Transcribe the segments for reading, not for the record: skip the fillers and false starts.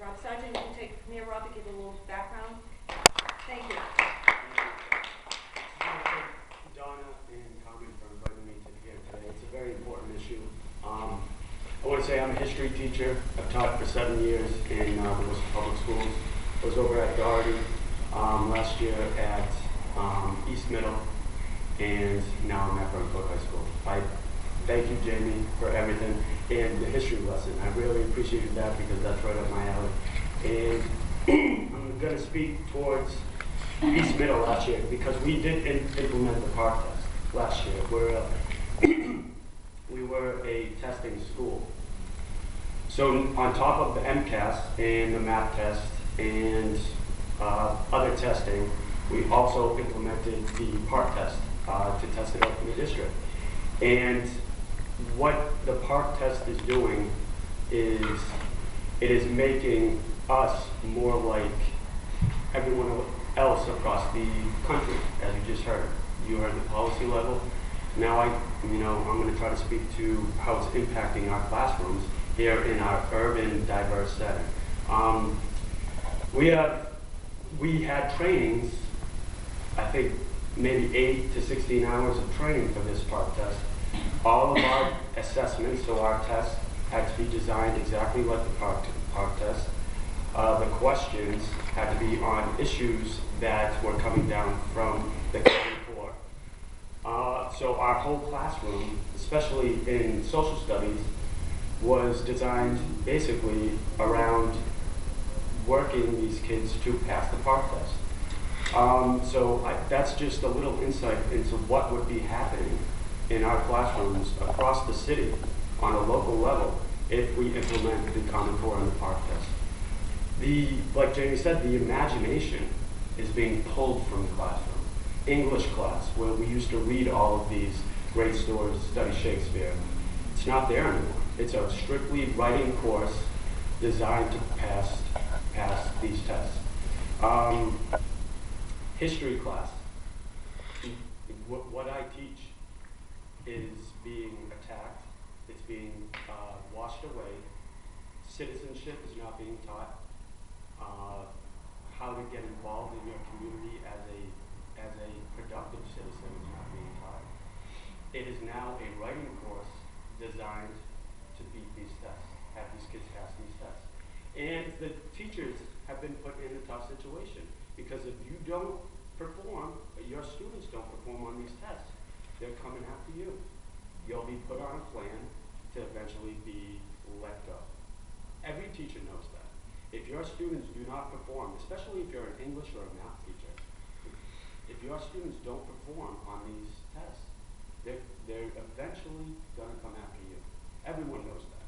Rob Sargeant, you can take from here, Rob, to give a little background. Thank you. Donna and Carmen for inviting me to here today. It's a very important issue. I want to say I'm a history teacher. I've taught for 7 years in the Worcester Public Schools. I was over at Doherty last year at East Middle, and now I'm at Browncoat High School. I thank you, Jamie, for everything and the history lesson. I really appreciated that because that's right up my alley. And I'm going to speak towards East Middle last year because we did implement the PARCC Test last year. We were a testing school. So on top of the MCAS and the math test and other testing, we also implemented the PARCC Test to test it out in the district. And what the PARCC Test is doing is it is making us more like everyone else across the country, as you just heard. You heard the policy level. Now I'm going to try to speak to how it's impacting our classrooms here in our urban, diverse setting. We had trainings, I think maybe 8 to 16 hours of training for this PARCC Test. All of our assessments, so our tests, had to be designed exactly like the PARCC Test. The questions had to be on issues that were coming down from the Common Core. So our whole classroom, especially in social studies, was designed basically around working these kids to pass the PARCC Test. That's just a little insight into what would be happening in our classrooms across the city on a local level if we implement the Common Core and the PARCC Test. Like Jamie said, the imagination is being pulled from the classroom. English class, where we used to read all of these great stories, study Shakespeare, it's not there anymore. It's a strictly writing course designed to pass these tests. History class. What I teach is being attacked. It's being washed away. Citizenship is not being taught. How to get involved in your community as a productive citizen is not being taught. It is now a writing course designed to beat these tests, have these kids pass these tests. And the teachers have been put in a tough situation because if you don't perform, your students don't perform on these tests, they're coming after you. You'll be put on a plan to eventually be let go. Every teacher knows that. If your students do not perform, especially if you're an English or a math teacher, if your students don't perform on these tests, they're eventually going to come after you. Everyone knows that.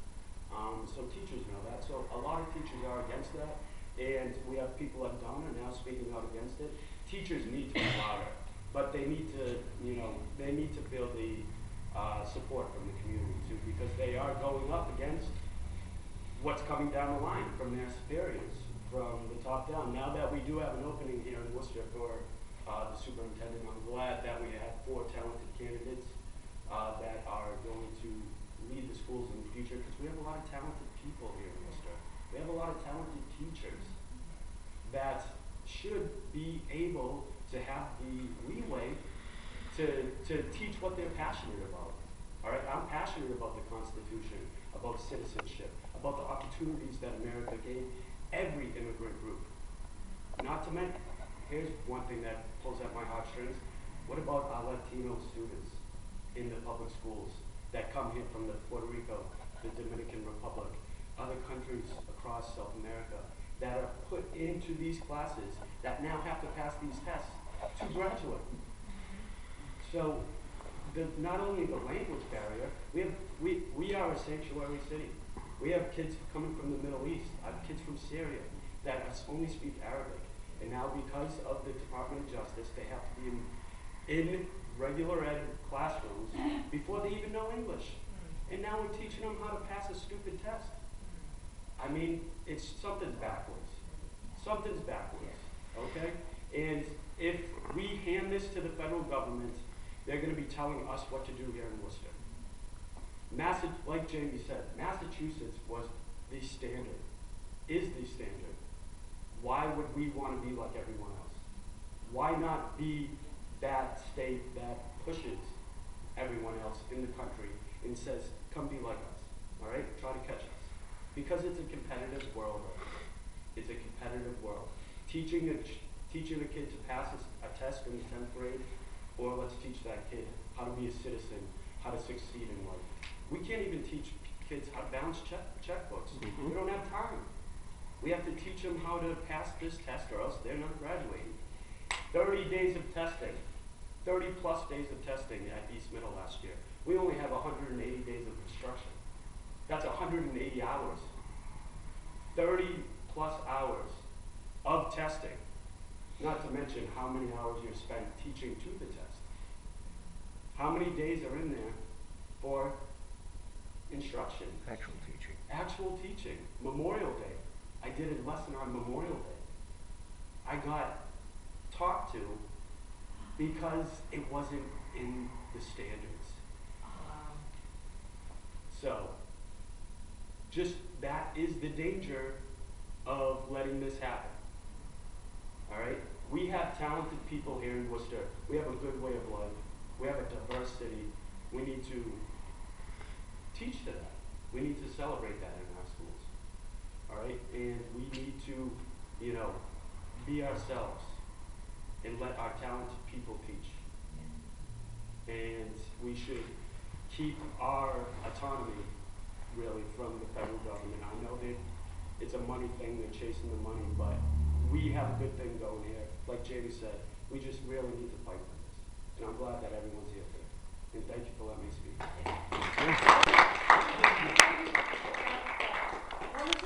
So teachers know that. So a lot of teachers are against that, and we have people like Donna now speaking out against it. Teachers need to be louder, but they need to, they need to build the support from the community too, because they are going up against what's coming down the line from their superiors, from the top down. Now that we do have an opening here in Worcester for the superintendent, I'm glad that we have 4 talented candidates that are going to lead the schools in the future, because we have a lot of talented people here in Worcester. We have a lot of talented teachers that should be able to have the leeway to teach what they're passionate about. All right, I'm passionate about the Constitution, about citizenship, about the opportunities that America gave every immigrant group. Not to mention, here's one thing that pulls at my heartstrings. What about our Latino students in the public schools that come here from the Puerto Rico, the Dominican Republic, other countries across South America that are put into these classes that now have to pass these tests to graduate? So not only the language barrier, we are a sanctuary city. We have kids coming from the Middle East. I have kids from Syria that only speak Arabic. And now because of the Department of Justice, they have to be in regular ed classrooms before they even know English. And now we're teaching them how to pass a stupid test. I mean, something's backwards. Something's backwards, okay? And if we hand this to the federal government, they're going to be telling us what to do here in Worcester. Like Jamie said, Massachusetts was the standard, is the standard. Why would we want to be like everyone else? Why not be that state that pushes everyone else in the country and says, come be like us, all right? Try to catch us. Because it's a competitive world. It's a competitive world. Teaching a kid to pass a test in the 10th grade, or let's teach that kid how to be a citizen, how to succeed in life. We can't even teach kids how to balance checkbooks. Mm-hmm. We don't have time. We have to teach them how to pass this test or else they're not graduating. 30 days of testing. 30 plus days of testing at East Middle last year. We only have 180 days of construction. That's 180 hours. 30 plus hours of testing. Not to mention how many hours you're spent teaching to the test. How many days are in there for instruction? Actual teaching. Actual teaching. Memorial Day. I did a lesson on Memorial Day. I got talked to because it wasn't in the standards. So, just that is the danger of letting this happen. All right? We have talented people here in Worcester. We have a good way of life. We have a diverse city. We need to teach to that. We need to celebrate that in our schools. All right? And we need to, be ourselves and let our talented people teach. And we should keep our autonomy, really, from the federal government. I know that it's a money thing, they're chasing the money, but we have a good thing going here. Like Jamie said, we just really need to fight for this. And I'm glad that everyone's here today. And thank you for letting me speak.